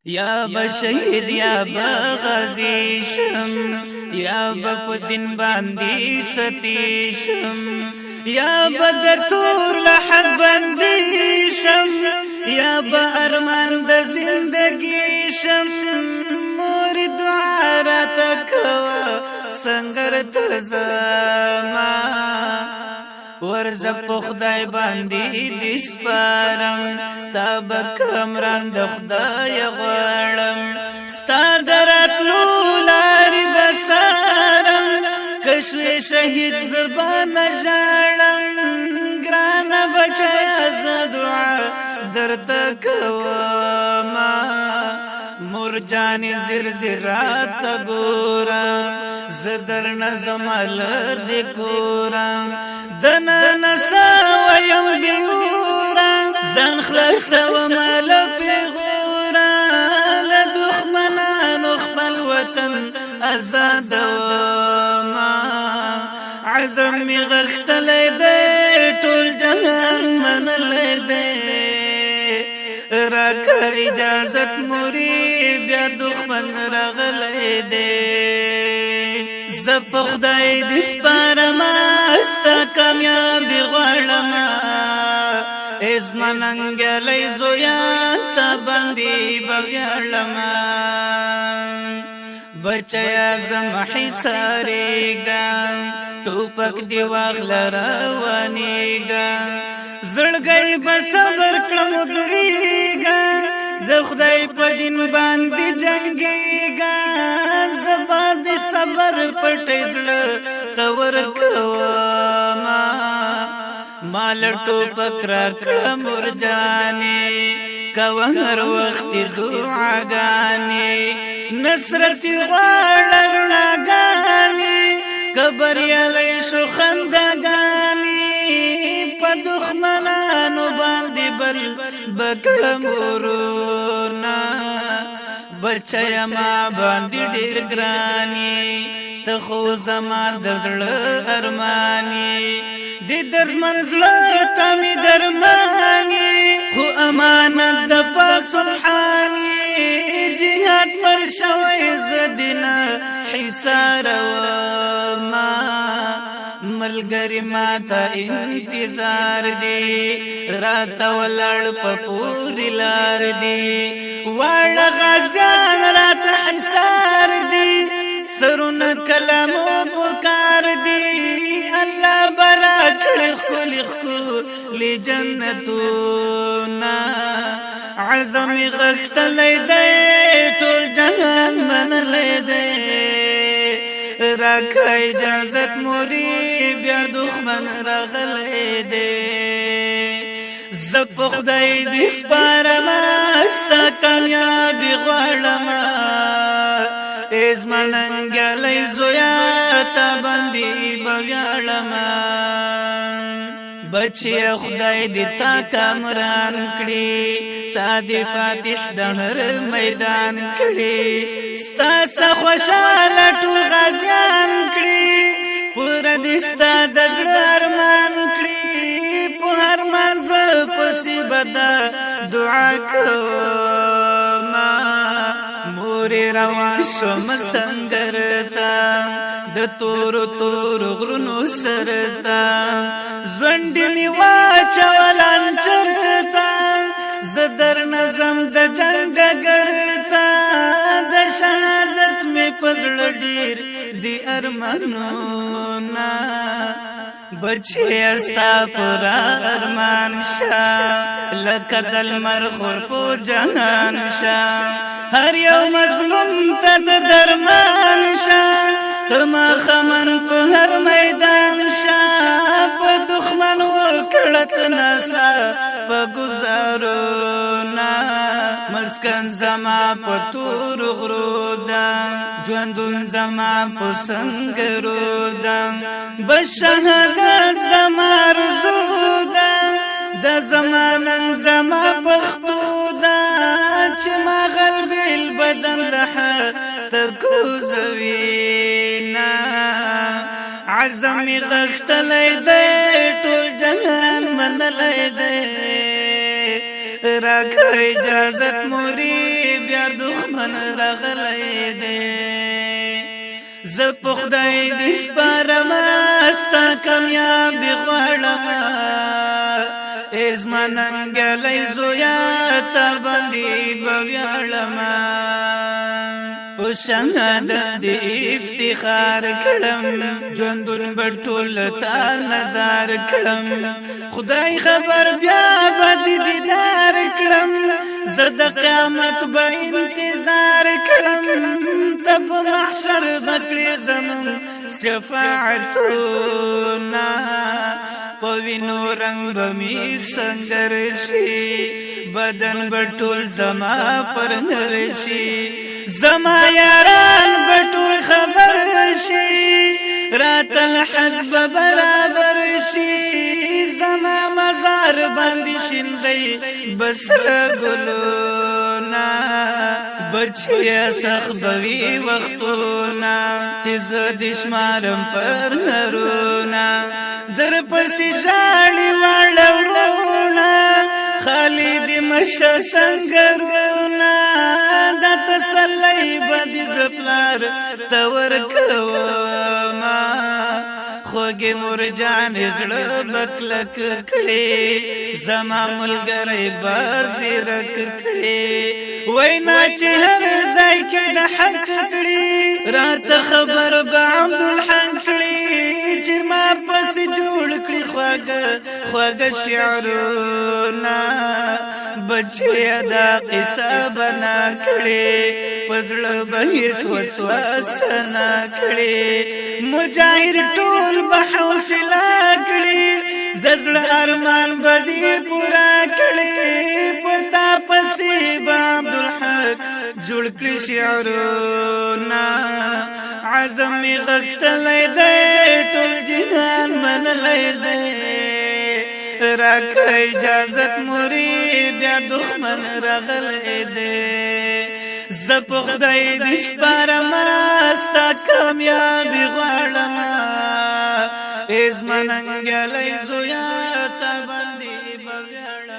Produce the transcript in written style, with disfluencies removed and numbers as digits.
یا بشهید یا بغازی شم یا بپدین باندی ستی شم یا بدر تور لحد بندی شم یا بارمان د زندگی شم مور دعا را تکوا سنگر تزما ورز په خدای باندې د سپارم تا بکمران د خدای غواړم ستا دراتلو لارې بسارم کشوی شهید زبان ژاړم ګرانه بچیا زه دعا درته کومه مور جانې زر زرات ګورم زه درنه زما لرې کورم دنانا ساویم بیورا زن خلصوم لپیغورا لدخمنانو خپل وطن ازادوما عزم می غختلی دی ټول جهان منلی دی راکا اجازت موری بیا دخمن رغلی دی زپ خدای د سپارم استا کامیابی غواړم ازمننګلې زویا ته باندې بویاړم بچیا زم حسارېګم ټوپک دی واخل روانېګم زړګی به صبر کړم درېګم د خدای په دین باندې جنګېږم زبا د صبر پټې زړه تور کوما مال ټوپک را کړه مور جانې کوه هر وخت دعاګانې نصرت غواړه رڼاګانې کبریالی شو خندګانې په دښمنانو باندې بل بکړه مورونه بچیا ما باندې ډېر ګرانی ته خو زما د زړه ارمانی د درمن زړه ته مې درمانی خو امانت د پاک سبحانی جهاد پر شوی زدنا حصار وما ملګری ما ته انتظار دی رات ولړ په پوری لار دی وړ غزان رات حصار دی سرون کلام پکار دی الله برا کړ خل جنتونا عزم غختلې دی ټول جهان منلې دی راکه اجازت موری بیا دښمن راغلی دی زپ خدای دې سپارم ستا کامیابی غواړم ازمننګلې زویا ته باندې بویاړم بچیا خدای دې تا کامران کړي تا دې فاتح د هر میدان کړي ستا څخه خوشاله ټول غازیان کړي پوره دې ستا د زړه ارمان کړي په هر منځ پسې بدا دعا کومه مورې روان شوم سنګر ته د تور تور غرونو سر ته ژوندې مې واچول انچر ته زه در نظم د جنګ ډګر ته د شهادت مې په زړه ډېر دي ارمانونه بچیا ستا پورا ارمان شاه لکه د لمر خور په جهان شاه هر یو مظلوم ته د درمان شاه ته ماښامن په هر میدان شاه په دښمن وکړت ناسا په ګزارونه مسکن زما په تور غرو ده ژوندون زما په سنګرو ده بشهادت زما ارزو ده د زمانن زما پښتو ده چې ما غلبې البدن لحه تر کوزوینا عزم غختلی دی ټول جهان منلی دی راکه اجازت موری بیا دښمن راغلی دی زه په خدای دې سپارم ستا کامیابي غواړم ای زما ننګلی زویا تا باندې به ویاړم په شهادت دې افتخار کړم ژوندون به ټول تا نظر کړم خدای خبر بیا به دې دیدار کړم زه د قیامت به انتظار کړم ته په محشر به کړې زموږ شفاعتونه په وینو رنګ به مې سنګر شي بدن به ټول زما پر نر شي زما یاران به ټول خبر شي راته الحق به برابر شي زما مزار باندې شیندی بسره ګلونه بچیا سخت بوي وختونه چې زه دې شمارم پر نرونه در پسې ژاړي واړه ورونه خالي دې مشه سنګرونه دا تسلی به دې زه پلار ته ورکومه خوږې مرجانې زړه به کلک کړې زما ملګری به زیرک کړې وینا چې هر ځای کې د حق کړي راته خبر به عبدالحق کړي چې ما پسې جوړ کړي خواږه شعرونه بچیا دا قصه بنا کړي پزړه به هیڅ وسوسه نه کړي مجاهد ټول به حوصله کړي د زړه ارمان به دې پوره کړي پتا پسې به عبدالحق جوړ کړي شعرونه عزم مې غښتلی دی ټول جهان منلی دی راکه اجازت مري بیا دښمن راغلی دی زه په خدای دې سپارم ستا کامیابي غواړم ای زما ننګلی زویا تا باندې به ویاړم